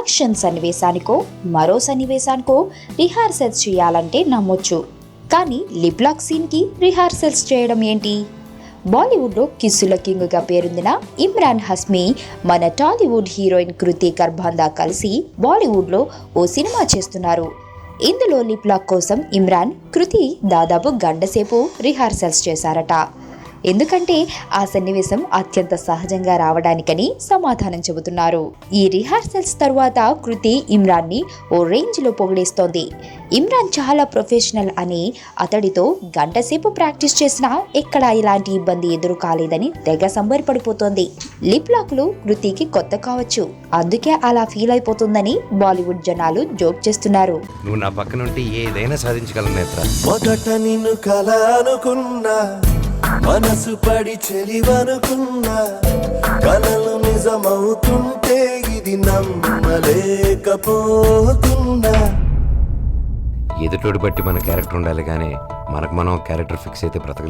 Action సన్నివేశానికో మరో సన్నివేశానికో rehearsals చేయాలంటే నమ్మొచ్చు. కానీ లిప్ లాక్ సీన్కి రిహార్సల్స్ చేయడం ఏంటి? బాలీవుడ్లో కిస్సుల కింగ్గా పేరొందిన ఇమ్రాన్ హస్మీ మన టాలీవుడ్ హీరోయిన్ కృతి కర్భాందా కలిసి బాలీవుడ్లో ఓ సినిమా చేస్తున్నారు. ఇందులో లిప్ లాక్ కోసం ఇమ్రాన్, కృతి దాదాపు గంటసేపు రిహార్సల్స్ చేశారట. ఎందుకంటే ఆ సన్నివేశం అత్యంత సహజంగా రావడానికని సమాధానం చెబుతున్నారు. ఈ రిహార్సల్స్ తరువాత కృతి ఇమ్రాన్ని ఓ రేంజ్లో పొగిడేస్తోంది. ఇమ్రాన్ చాలా ప్రొఫెషనల్ అని, అతడితో గంటసేపు ప్రాక్టీస్ చేసినా ఎక్కడా ఇలాంటి ఇబ్బంది ఎదురు కాలేదని తెగ సంబరపడిపోతోంది. లిప్ లాక్లు కృతికి కొత్త కావచ్చు, అందుకే అలా ఫీల్ అయిపోతుందని బాలీవుడ్ జనాలు జోక్ చేస్తున్నారు. నువ్వు నా పక్కన ఉంటే ఏదైనా సాధించగలను నేత్ర. మొదట నిన్ను కలనుకున్నా, మనసు పడి చెలివనుకున్నా, కలలు నిజమవుతుంటే ఇది నమ్మలేకపోతున్నా. ఎదుటోడు బట్టి మన క్యారెక్టర్ ఉండాలి కానీ మనకు మనం క్యారెక్టర్ ఫిక్స్ అయితే బ్రతకలేం.